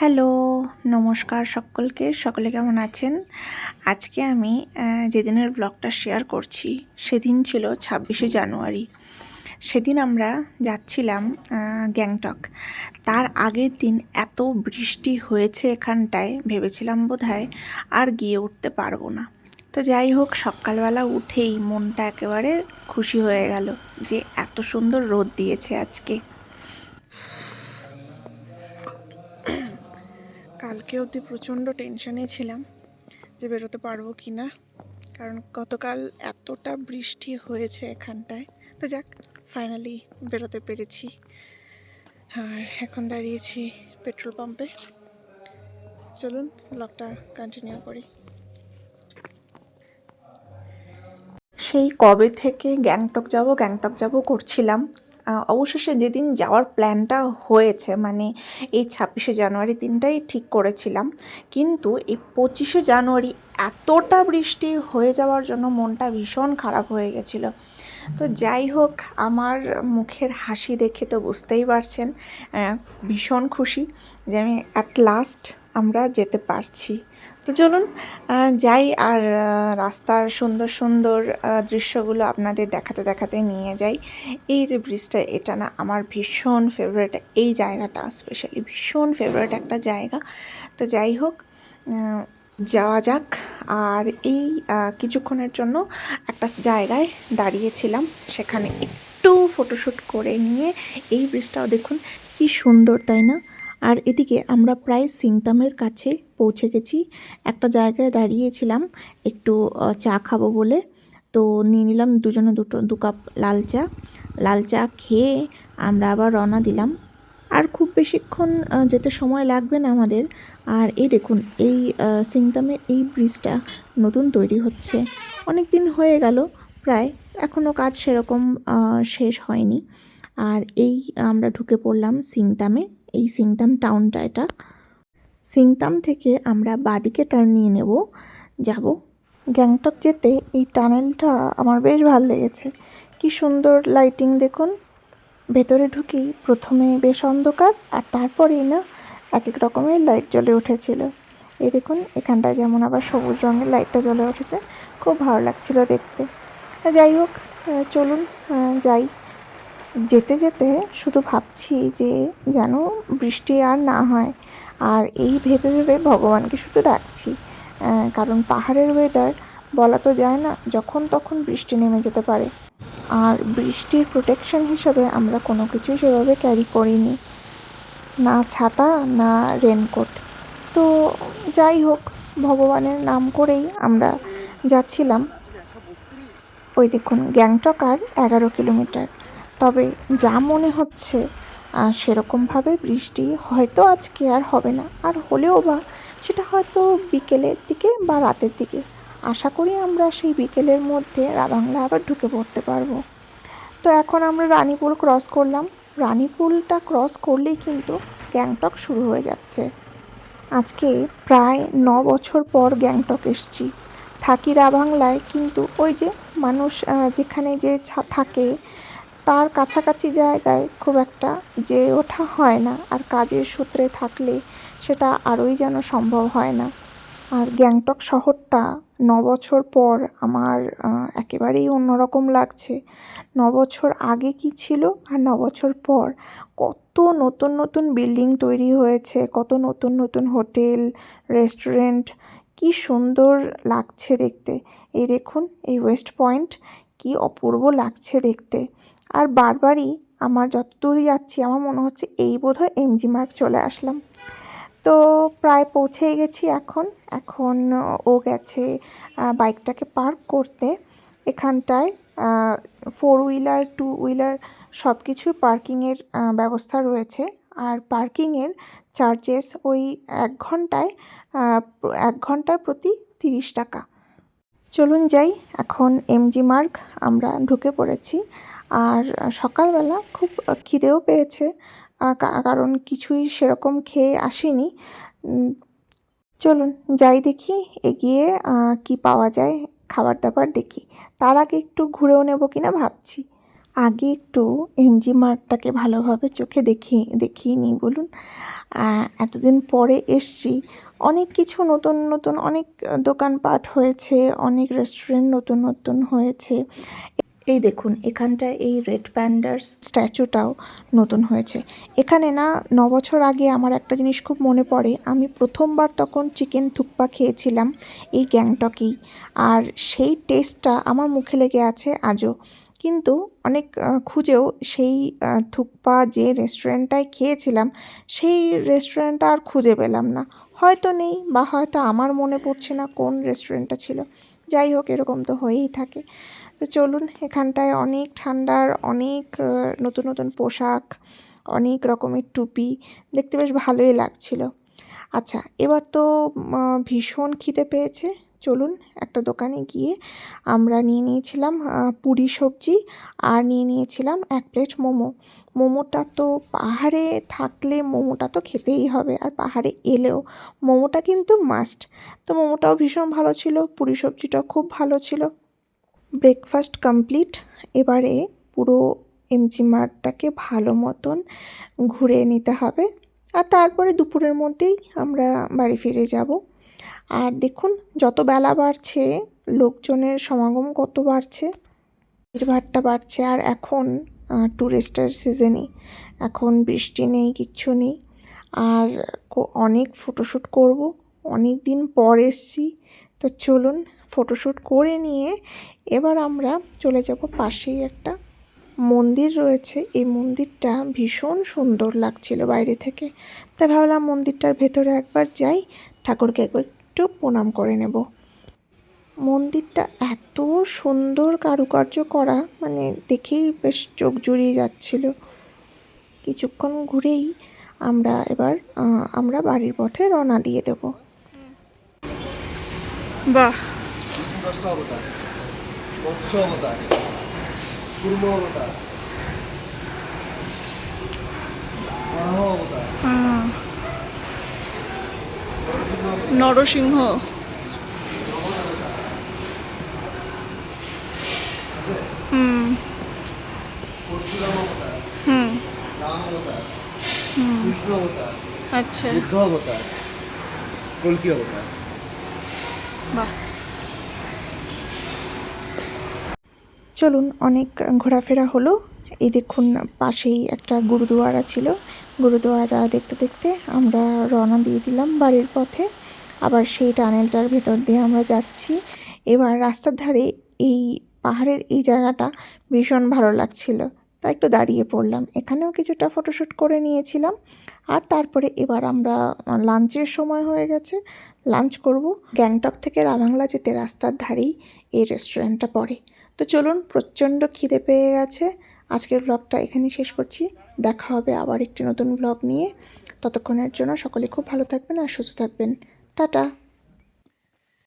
Hello, নমস্কার সকলকে। সকলে কেমন আছেন? আজকে আমি যেদিনের ব্লগটা শেয়ার করছি, সেদিন ছিল ২৬শে জানুয়ারি। সেদিন আমরা যাচ্ছিলাম গ্যাংটক। তার আগের দিন এত বৃষ্টি হয়েছে এখানটায়, ভেবেছিলাম বোধহয় আর গিয়ে উঠতে পারবো না। তো যাই হোক, সকালবেলা উঠেই মনটা একেবারে খুশি হয়ে গেল যে এত সুন্দর রোদ দিয়েছে আজকে। কালকে অবধি প্রচণ্ড টেনশনে ছিলাম যে বেরোতে পারবো কি না, কারণ গতকাল এতটা বৃষ্টি হয়েছে এখানটায়। তো যাক, ফাইনালি বেরোতে পেরেছি। আর এখন দাঁড়িয়েছি পেট্রোল পাম্পে। চলুন ব্লগটা কন্টিনিউ করি। সেই কবে থেকে গ্যাংটক যাব করছিলাম। অবশেষে যেদিন যাওয়ার প্ল্যানটা হয়েছে, মানে এই ২৬শে জানুয়ারি দিনটাই ঠিক করেছিলাম, কিন্তু এই ২৫শে জানুয়ারি এতটা বৃষ্টি হয়ে যাওয়ার জন্য মনটা ভীষণ খারাপ হয়ে গেছিলো। তো যাই হোক, আমার মুখের হাসি দেখে তো বুঝতেই পারছেন ভীষণ খুশি যে আমি অ্যাট লাস্ট আমরা যেতে পারছি। তো চলুন যাই, আর রাস্তার সুন্দর সুন্দর দৃশ্যগুলো আপনাদের দেখাতে দেখাতে নিয়ে যাই। এই যে ব্রিজটা, এটা না আমার ভীষণ ফেভারিট, এই জায়গাটা স্পেশালি ভীষণ ফেভারিট একটা জায়গা। তো যাই হোক, যাওয়া যাক। আর এই কিছুক্ষণের জন্য একটা জায়গায় দাঁড়িয়েছিলাম, সেখানে একটু ফটোশ্যুট করে নিয়ে, এই ব্রিজটাও দেখুন কি সুন্দর, তাই না? আর এদিকে আমরা প্রায় সিংতামের কাছে পৌঁছে গেছি। একটা জায়গায় দাঁড়িয়েছিলাম একটু চা খাবো বলে, তো নিয়ে নিলাম দুজনে দু কাপ লাল চা খেয়ে আমরা আবার রওনা দিলাম। আর খুব বেশিক্ষণ যেতে সময় লাগবে না আমাদের। আর এই দেখুন, এই সিংতামের এই ব্রিজটা নতুন তৈরি হচ্ছে, অনেক দিন হয়ে গেল প্রায়, এখনও কাজ সেরকম শেষ হয়নি। আর এই আমরা ঢুকে পড়লাম সিংতামে। এই সিংতাম টাউনটা এটা। সিংতাম থেকে আমরা বাদিকে টার্ন নিয়ে যাব গ্যাংটক যেতে। এই টানেলটা আমার বেশ ভালো লেগেছে, কি সুন্দর লাইটিং দেখুন। ভেতরে ঢুকেই প্রথমে বেশ অন্ধকার, আর তারপরেই না এক এক রকমের লাইট জ্বলে উঠেছিল। এই দেখুন, এখানটায় যেমন আবার সবুজ রঙের লাইটটা জ্বলে উঠেছে, খুব ভালো লাগছিল দেখতে। যাই হোক, চলুন যাই। যেতে যেতে শুধু ভাবছি যে যেন বৃষ্টি আর না হয়, আর এই ভেবে ভেবে ভগবানকে শুধু ডাকছি, কারণ পাহাড়ের ওয়েদার বলা তো যায় না, যখন তখন বৃষ্টি নেমে যেতে পারে। আর বৃষ্টির প্রোটেকশন হিসেবে আমরা কোনো কিছুই সেভাবে ক্যারি করিনি, না ছাতা না রেনকোট। তো যাই হোক, ভগবানের নাম করেই আমরা যাচ্ছিলাম। ওই দেখুন, গ্যাংটক আর 11 কিলোমিটার। তবে যা মনে হচ্ছে সেরকমভাবে বৃষ্টি হয়তো আজকে আর হবে না, আর হলেও বা সেটা হয়তো বিকেলের দিকে বা রাতের দিকে। আশা করি আমরা সেই বিকেলের মধ্যে রাবাংলা আবার ঢুকে পড়তে পারবো। তো এখন আমরা রানীপুল ক্রস করলাম। রানীপুলটা ক্রস করলেই কিন্তু গ্যাংটক শুরু হয়ে যাচ্ছে। আজকে প্রায় 9 বছর পর গ্যাংটক এসছি। থাকি রাবাংলায়, কিন্তু ওই যে মানুষ যেখানে যে থাকে তার কাছাকাছি জায়গায় খুব একটা যে ওঠা হয় না, আর কাজের সূত্রে থাকলে সেটা আরোই যেন সম্ভব হয় না। আর গ্যাংটক শহরটা 9 বছর পর আমার একেবারেই অন্যরকম লাগছে। 9 বছর আগে কি ছিল আর 9 বছর পর কত নতুন নতুন বিল্ডিং তৈরি হয়েছে, কত নতুন নতুন হোটেল, রেস্টুরেন্ট, কি সুন্দর লাগছে দেখতে। এই দেখুন, এই ওয়েস্ট পয়েন্ট কি অপূর্ব লাগছে দেখতে। আর বারবারই আমার যত দূরই যাচ্ছি আমার মনে হচ্ছে এই বোধহয় এমজি মার্গ চলে আসলাম। তো প্রায় পৌঁছেই গেছি এখন ও গেছে বাইকটাকে পার্ক করতে। এখানটায় 4 হুইলার 2 হুইলার সব কিছু পার্কিংয়ের ব্যবস্থা রয়েছে। আর পার্কিংয়ের চার্জেস ওই 1 ঘন্টায় প্রতি 30 টাকা। চলুন যাই, এখন এমজি মার্গ আমরা ঢুকে পড়েছি। আর সকালবেলা খুব খিদেও পেয়েছে, কারণ কিছুই সেরকম খেয়ে আসিনি। চলুন যাই, দেখি এগিয়ে কি পাওয়া যায়, খাবার দাবার দেখি। তার আগে একটু ঘুরেও নেব কিনা ভাবছি। আগে একটু এমজি মার্গটাকে ভালোভাবে চোখে দেখিয়ে নিই বলুন। এতদিন পরে এসছি, অনেক কিছু নতুন নতুন অনেক দোকানপাট হয়েছে, অনেক রেস্টুরেন্ট নতুন নতুন হয়েছে। এই দেখুন এখানটায় এই রেড প্যান্ডার স্ট্যাচুটাও নতুন হয়েছে। এখানে না 9 বছর আগে আমার একটা জিনিস খুব মনে পড়ে, আমি প্রথমবার তখন চিকেন থুকপা খেয়েছিলাম এই গ্যাংটকেই, আর সেই টেস্টটা আমার মুখে লেগে আছে আজও। কিন্তু অনেক খুঁজেও সেই থুকপা যে রেস্টুরেন্টটায় খেয়েছিলাম সেই রেস্টুরেন্টটা আর খুঁজে পেলাম না, হয়তো নেই বা হয়তো আমার মনে পড়ছে না কোন রেস্টুরেন্টটা ছিল। যাই হোক, এরকম তো হয়েই থাকে। তো চলুন, এখানটায় অনেক ঠান্ডার অনেক নতুন নতুন পোশাক, অনেক রকমের টুপি, দেখতে বেশ ভালোই লাগছিল। আচ্ছা, এবার তো ভীষণ খিদে পেয়েছে, চলুন একটা দোকানে গিয়ে আমরা নিয়ে নিয়েছিলাম পুরি সবজি, আর নিয়ে নিয়েছিলাম 1 প্লেট মোমো। মোমোটা তো পাহাড়ে থাকলে মোমোটা তো খেতেই হবে, আর পাহাড়ে এলেও মোমোটা কিন্তু মাস্ট। তো মোমোটাও ভীষণ ভালো ছিল, পুরি সবজিটাও খুব ভালো ছিল। Breakfast complete. এবারে পুরো এমজি মার্টটাকে ভালো মতন ঘুরে নিতে হবে, আর তারপরে দুপুরের মধ্যেই আমরা বাড়ি ফিরে যাব। আর দেখুন যত বেলা বাড়ছে লোকজনের সমাগম কত বাড়ছে, ভিড়ভাট্টা বাড়ছে। আর এখন ট্যুরিস্টের সিজনই, এখন বৃষ্টি নেই, কিচ্ছু নেই। আর অনেক ফটোশ্যুট করব, অনেক দিন পর এসছি। তো চলুন ফটোশ্যুট করে নিয়ে এবার আমরা চলে যাব। পাশেই একটা মন্দির রয়েছে, এই মন্দিরটা ভীষণ সুন্দর লাগছিল বাইরে থেকে, তাই ভাবলাম মন্দিরটার ভেতরে একবার যাই, ঠাকুরকে একবার একটু প্রণাম করে নেব। মন্দিরটা এত সুন্দর কারুকার্য করা, মানে দেখেই বেশ চোখ জুড়িয়ে যাচ্ছিল। কিছুক্ষণ ঘুরেই আমরা বাড়ির পথে রওনা দিয়ে দেব। বাহ, দষ্ট অবতার, মৎস্য অবতার, কুর্ম অবতার, বরাহ অবতার, নরসিংহ, পরশুরাম অবতার, রাম অবতার, কৃষ্ণ অবতার, আচ্ছা, বুদ্ধ অবতার, কল্কি অবতার। বাহ। চলুন, অনেক ঘোরাফেরা হলো। এই দেখুন পাশেই একটা গুরুদুয়ারা ছিল, গুরুদুয়ারা দেখতে দেখতে আমরা রওনা দিয়ে দিলাম বাড়ির পথে। আবার সেই টানেলটার ভেতর দিয়ে আমরা যাচ্ছি। এবার রাস্তার ধারে এই পাহাড়ের এই জায়গাটা ভীষণ ভালো লাগছিল, তাই একটু দাঁড়িয়ে পড়লাম, এখানেও কিছুটা ফটোশ্যুট করে নিয়েছিলাম। আর তারপরে এবার আমরা লাঞ্চের সময় হয়ে গেছে, লাঞ্চ করব। গ্যাংটক থেকে রাভাংলা যেতে রাস্তার ধারেই এই রেস্টুরেন্টটা পড়ে। তো চলুন, প্রচণ্ড খিদে পেয়ে গেছে, আজকের ব্লগটা এখানেই শেষ করছি। দেখা হবে আবার একটি নতুন ব্লগ নিয়ে। ততক্ষণের জন্য সকলে খুব ভালো থাকবেন আর সুস্থ থাকবেন। টাটা।